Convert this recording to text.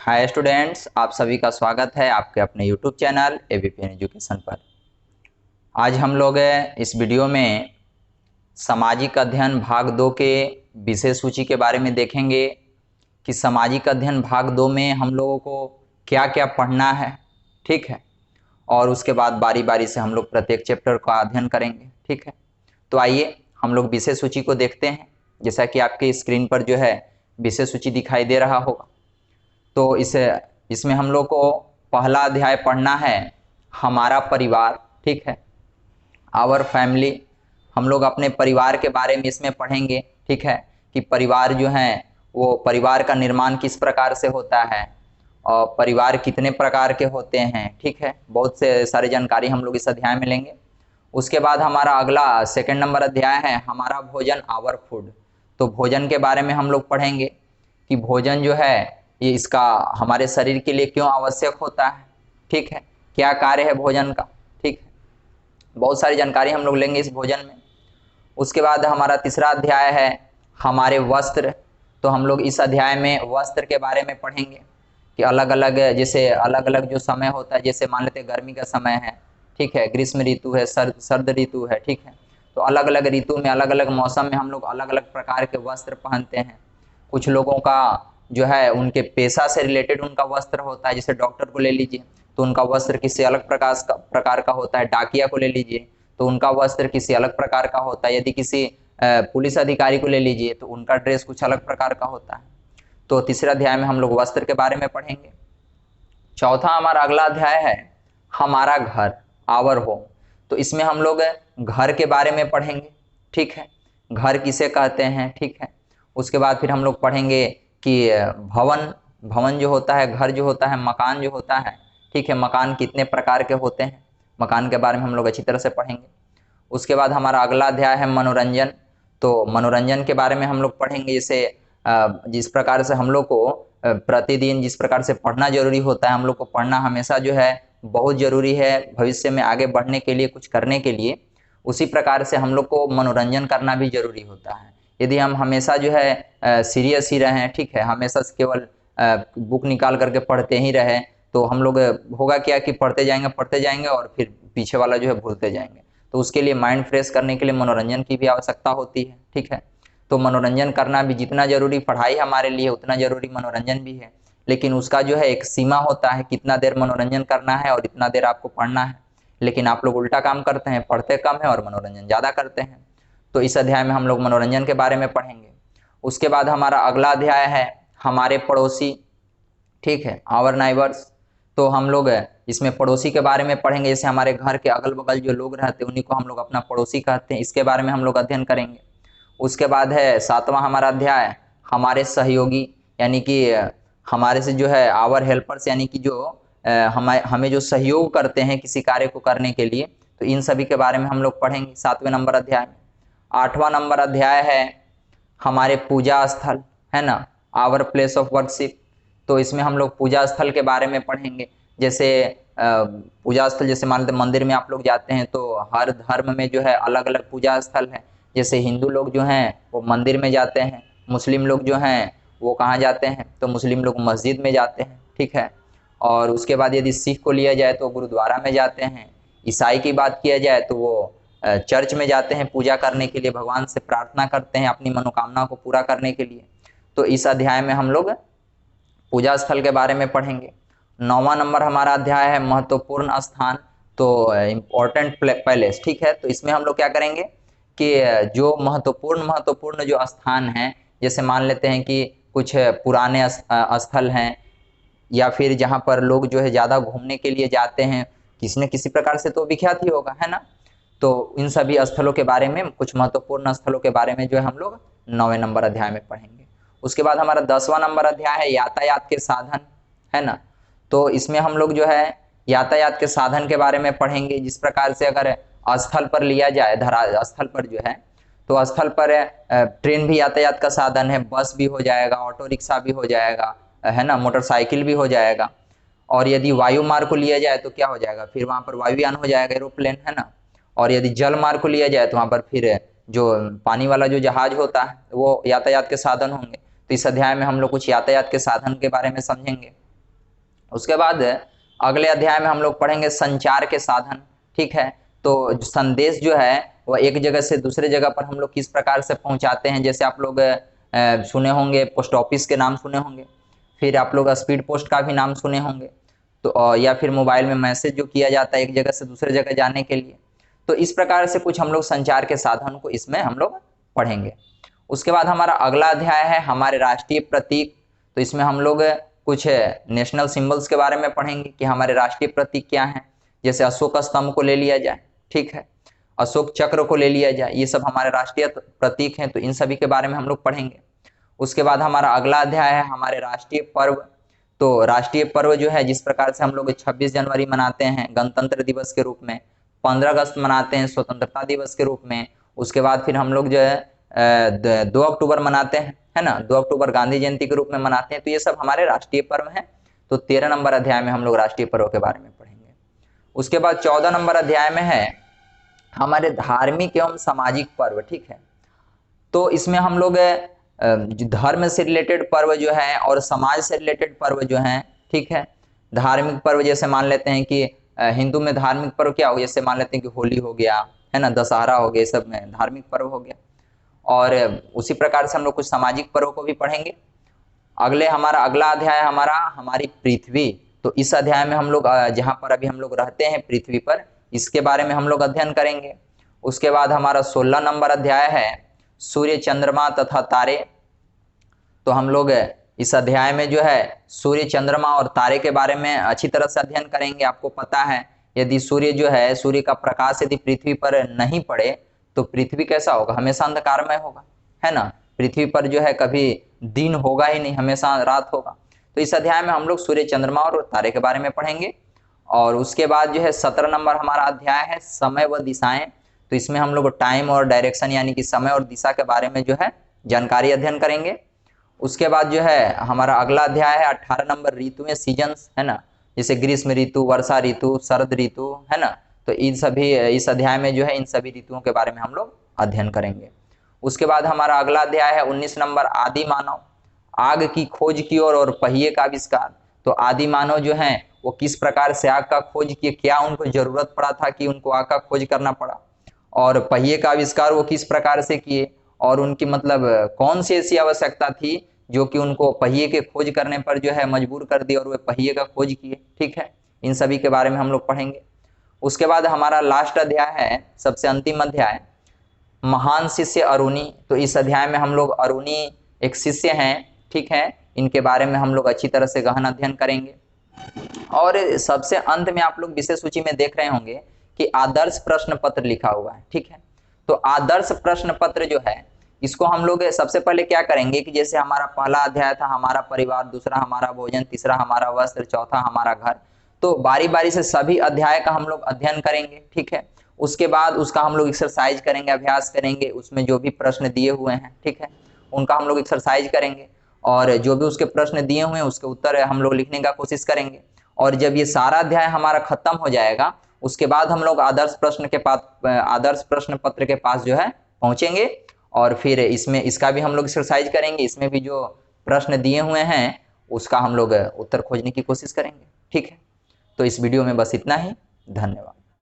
Hi students, आप सभी का स्वागत है आपके अपने यूट्यूब चैनल एबीपीएन एजुकेशन पर। आज हम लोग इस वीडियो में सामाजिक अध्ययन भाग 2 के विषय सूची के बारे में देखेंगे कि सामाजिक अध्ययन भाग 2 में हम लोगों को क्या क्या पढ़ना है। ठीक है, और उसके बाद बारी बारी से हम लोग प्रत्येक चैप्टर का अध्ययन करेंगे। ठीक है, तो आइए हम लोग विषय सूची को देखते हैं। जैसा कि आपके स्क्रीन पर जो है विषय सूची दिखाई दे रहा होगा। तो इसमें हम लोग को पहला अध्याय पढ़ना है हमारा परिवार। ठीक है, आवर फैमिली। हम लोग अपने परिवार के बारे में इसमें पढ़ेंगे। ठीक है, कि परिवार जो है वो परिवार का निर्माण किस प्रकार से होता है और परिवार कितने प्रकार के होते हैं। ठीक है, बहुत से सारी जानकारी हम लोग इस अध्याय में लेंगे। उसके बाद हमारा अगला सेकंड नंबर अध्याय है हमारा भोजन, आवर फूड। तो भोजन के बारे में हम लोग पढ़ेंगे कि भोजन जो है ये इसका हमारे शरीर के लिए क्यों आवश्यक होता है। ठीक है, क्या कार्य है भोजन का। ठीक है, बहुत सारी जानकारी हम लोग लेंगे इस भोजन में। उसके बाद हमारा तीसरा अध्याय है हमारे वस्त्र। तो हम लोग इस अध्याय में वस्त्र के बारे में पढ़ेंगे कि अलग अलग, जैसे अलग अलग जो समय होता है, जैसे मान लेते हैं गर्मी का समय है। ठीक है, ग्रीष्म ऋतु है, सर्द ऋतु है। ठीक है, तो अलग अलग ऋतु में अलग अलग मौसम में हम लोग अलग अलग प्रकार के वस्त्र पहनते हैं। कुछ लोगों का जो है उनके पेशा से रिलेटेड उनका वस्त्र होता है, जैसे डॉक्टर को ले लीजिए तो उनका वस्त्र किसी अलग प्रकार का होता है। डाकिया को ले लीजिए तो उनका वस्त्र किसी अलग प्रकार का होता है। यदि किसी पुलिस अधिकारी को ले लीजिए तो उनका ड्रेस कुछ अलग प्रकार का होता है। तो तीसरे अध्याय में हम लोग वस्त्र के बारे में पढ़ेंगे। चौथा हमारा अगला अध्याय है हमारा घर, आवर होम। तो इसमें हम लोग घर के बारे में पढ़ेंगे। ठीक है, घर किसे कहते हैं। ठीक है, उसके बाद फिर हम लोग पढ़ेंगे कि भवन भवन जो होता है, घर जो होता है, मकान जो होता है। ठीक है, मकान कितने प्रकार के होते हैं, मकान के बारे में हम लोग अच्छी तरह से पढ़ेंगे। उसके बाद हमारा अगला अध्याय है मनोरंजन। तो मनोरंजन के बारे में हम लोग पढ़ेंगे, जैसे जिस प्रकार से हम लोग को प्रतिदिन जिस प्रकार से पढ़ना जरूरी होता है, हम लोग को पढ़ना हमेशा जो है बहुत जरूरी है भविष्य में आगे बढ़ने के लिए, कुछ करने के लिए। उसी प्रकार से हम लोग को मनोरंजन करना भी जरूरी होता है। यदि हम हमेशा जो है सीरियस ही रहें, ठीक है, हमेशा केवल बुक निकाल करके पढ़ते ही रहें, तो हम लोग होगा क्या कि पढ़ते जाएंगे और फिर पीछे वाला जो है भूलते जाएंगे। तो उसके लिए माइंड फ्रेश करने के लिए मनोरंजन की भी आवश्यकता होती है। ठीक है, तो मनोरंजन करना भी जितना जरूरी पढ़ाई हमारे लिए उतना जरूरी मनोरंजन भी है। लेकिन उसका जो है एक सीमा होता है, कितना देर मनोरंजन करना है और इतना देर आपको पढ़ना है। लेकिन आप लोग उल्टा काम करते हैं, पढ़ते कम है और मनोरंजन ज़्यादा करते हैं। तो इस अध्याय में हम लोग मनोरंजन के बारे में पढ़ेंगे। उसके बाद हमारा अगला अध्याय है हमारे पड़ोसी। ठीक है, आवर नाइबर्स। तो हम लोग इसमें पड़ोसी के बारे में पढ़ेंगे, जैसे हमारे घर के अगल बगल जो लोग रहते हैं उन्हीं को हम लोग अपना पड़ोसी कहते हैं। इसके बारे में हम लोग अध्ययन करेंगे। उसके बाद है सातवां हमारा अध्याय हमारे सहयोगी, यानी कि हमारे से जो है आवर हेल्पर्स, यानी कि जो हमें जो सहयोग करते हैं किसी कार्य को करने के लिए। तो इन सभी के बारे में हम लोग पढ़ेंगे 7वें नंबर अध्याय में। 8वां नंबर अध्याय है हमारे पूजा स्थल, है ना, आवर प्लेस ऑफ वर्शिप। तो इसमें हम लोग पूजा स्थल के बारे में पढ़ेंगे। जैसे पूजा स्थल, जैसे मान लेते मंदिर में आप लोग जाते हैं तो हर धर्म में जो है अलग अलग पूजा स्थल है। जैसे हिंदू लोग जो हैं वो मंदिर में जाते हैं, मुस्लिम लोग जो हैं वो कहाँ जाते हैं, तो मुस्लिम लोग मस्जिद में जाते हैं। ठीक है, और उसके बाद यदि सिख को लिया जाए तो गुरुद्वारा में जाते हैं। ईसाई की बात किया जाए तो वो चर्च में जाते हैं पूजा करने के लिए, भगवान से प्रार्थना करते हैं अपनी मनोकामना को पूरा करने के लिए। तो इस अध्याय में हम लोग पूजा स्थल के बारे में पढ़ेंगे। 9वां नंबर हमारा अध्याय है महत्वपूर्ण स्थान, तो इम्पोर्टेंट पैलेस। ठीक है, तो इसमें हम लोग क्या करेंगे कि जो महत्वपूर्ण जो स्थान हैं, जैसे मान लेते हैं कि कुछ पुराने स्थल हैं या फिर जहाँ पर लोग जो है ज़्यादा घूमने के लिए जाते हैं, किसी न किसी प्रकार से तो विख्यात ही होगा, है ना। तो इन सभी स्थलों के बारे में, कुछ महत्वपूर्ण स्थलों के बारे में जो है हम लोग 9वें नंबर अध्याय में पढ़ेंगे। उसके बाद हमारा 10वां नंबर अध्याय है यातायात के साधन, है ना। तो इसमें हम लोग जो है यातायात के साधन के बारे में पढ़ेंगे। जिस प्रकार से अगर स्थल पर लिया जाए, धरा स्थल पर जो है, तो स्थल पर ट्रेन भी यातायात का साधन है, बस भी हो जाएगा, ऑटो रिक्शा भी हो जाएगा, है ना, मोटरसाइकिल भी हो जाएगा। और यदि वायु मार्ग को लिया जाए तो क्या हो जाएगा, फिर वहां पर वायुयान हो जाएगा, एरोप्लेन, है ना। और यदि जल मार्ग को लिया जाए तो वहां पर फिर जो पानी वाला जो जहाज होता है वो यातायात के साधन होंगे। तो इस अध्याय में हम लोग कुछ यातायात के साधन के बारे में समझेंगे। उसके बाद अगले अध्याय में हम लोग पढ़ेंगे संचार के साधन। ठीक है, तो संदेश जो है वह एक जगह से दूसरे जगह पर हम लोग किस प्रकार से पहुंचाते हैं। जैसे आप लोग सुने होंगे, पोस्ट ऑफिस के नाम सुने होंगे, फिर आप लोग स्पीड पोस्ट का भी नाम सुने होंगे, तो या फिर मोबाइल में मैसेज जो किया जाता है एक जगह से दूसरे जगह जाने के लिए। तो इस प्रकार से कुछ हम लोग संचार के साधन को इसमें हम लोग पढ़ेंगे। उसके बाद हमारा अगला अध्याय है हमारे राष्ट्रीय प्रतीक। तो इसमें हम लोग कुछ नेशनल सिंबल्स के बारे में पढ़ेंगे कि हमारे राष्ट्रीय प्रतीक क्या हैं। जैसे अशोक स्तंभ को ले लिया जाए, ठीक है, अशोक चक्र को ले लिया जाए, ये सब हमारे राष्ट्रीय प्रतीक हैं, तो इन सभी के बारे में हम लोग पढ़ेंगे। उसके बाद हमारा अगला अध्याय है हमारे राष्ट्रीय पर्व। तो राष्ट्रीय पर्व जो है, जिस प्रकार से हम लोग 26 जनवरी मनाते हैं गणतंत्र दिवस के रूप में, 15 अगस्त मनाते हैं स्वतंत्रता दिवस के रूप में, उसके बाद फिर हम लोग जो है 2 अक्टूबर मनाते हैं, है ना, 2 अक्टूबर गांधी जयंती के रूप में मनाते हैं। तो ये सब हमारे राष्ट्रीय पर्व हैं। तो 13 नंबर अध्याय में हम लोग राष्ट्रीय पर्व के बारे में पढ़ेंगे। उसके बाद 14 नंबर अध्याय में है हमारे धार्मिक एवं सामाजिक पर्व। ठीक है, तो इसमें हम लोग धर्म से रिलेटेड पर्व जो है और समाज से रिलेटेड पर्व जो है, ठीक है, धार्मिक पर्व जैसे मान लेते हैं कि हिंदू में धार्मिक पर्व क्या हो, जैसे मान लेते हैं कि होली हो गया, है ना, दशहरा हो गया, सब में धार्मिक पर्व हो गया। और उसी प्रकार से हम लोग कुछ सामाजिक पर्व को भी पढ़ेंगे। हमारा अगला अध्याय हमारी पृथ्वी। तो इस अध्याय में हम लोग जहाँ पर अभी हम लोग रहते हैं पृथ्वी पर, इसके बारे में हम लोग अध्ययन करेंगे। उसके बाद हमारा 16 नंबर अध्याय है सूर्य चंद्रमा तथा तारे। तो हम लोग इस अध्याय में जो है सूर्य चंद्रमा और तारे के बारे में अच्छी तरह से अध्ययन करेंगे। आपको पता है यदि सूर्य जो है, सूर्य का प्रकाश यदि पृथ्वी पर नहीं पड़े तो पृथ्वी कैसा होगा, हमेशा अंधकारमय होगा, है ना, पृथ्वी पर जो है कभी दिन होगा ही नहीं, हमेशा रात होगा। तो इस अध्याय में हम लोग सूर्य चंद्रमा और तारे के बारे में पढ़ेंगे। और उसके बाद जो है 17 नंबर हमारा अध्याय है समय व दिशाएं। तो इसमें हम लोग टाइम और डायरेक्शन यानी कि समय और दिशा के बारे में जो है जानकारी अध्ययन करेंगे। उसके बाद जो है हमारा अगला अध्याय है 18 नंबर ऋतुएं, सीजन्स, है ना, जैसे ग्रीष्म ऋतु, वर्षा ऋतु, शरद ऋतु, है ना। तो इन सभी इस अध्याय में जो है इन सभी ऋतुओं के बारे में हम लोग अध्ययन करेंगे। उसके बाद हमारा अगला अध्याय है 19 नंबर आदि मानव, आग की खोज की और पहिए का आविष्कार। तो आदि मानव जो है वो किस प्रकार से आग का खोज किए, क्या उनको जरूरत पड़ा था कि उनको आग का खोज करना पड़ा, और पहिए का आविष्कार वो किस प्रकार से किए, और उनकी मतलब कौन सी ऐसी आवश्यकता थी जो कि उनको पहिए के खोज करने पर जो है मजबूर कर दी और वे पहिए का खोज किए। ठीक है, इन सभी के बारे में हम लोग पढ़ेंगे। उसके बाद हमारा लास्ट अध्याय है, सबसे अंतिम अध्याय, महान शिष्य अरुणी। तो इस अध्याय में हम लोग अरुणी एक शिष्य हैं, ठीक है, इनके बारे में हम लोग अच्छी तरह से गहन अध्ययन करेंगे। और सबसे अंत में आप लोग विषय सूची में देख रहे होंगे कि आदर्श प्रश्न पत्र लिखा हुआ है। ठीक है, तो आदर्श प्रश्न पत्र जो है इसको हम लोग सबसे पहले क्या करेंगे कि जैसे हमारा पहला अध्याय था हमारा परिवार, दूसरा हमारा भोजन, तीसरा हमारा वस्त्र, चौथा हमारा घर, तो बारी बारी से सभी अध्याय का हम लोग अध्ययन करेंगे। ठीक है, उसके बाद उसका हम लोग एक्सरसाइज करेंगे, अभ्यास करेंगे, उसमें जो भी प्रश्न दिए हुए हैं, ठीक है, उनका हम लोग एक्सरसाइज करेंगे, और जो भी उसके प्रश्न दिए हुए हैं उसके उत्तर हम लोग लिखने का कोशिश करेंगे। और जब ये सारा अध्याय हमारा खत्म हो जाएगा उसके बाद हम लोग आदर्श प्रश्न पत्र के पास जो है पहुंचेंगे, और फिर इसमें इसका भी हम लोग एक्सरसाइज करेंगे, इसमें भी जो प्रश्न दिए हुए हैं उसका हम लोग उत्तर खोजने की कोशिश करेंगे। ठीक है, तो इस वीडियो में बस इतना ही, धन्यवाद।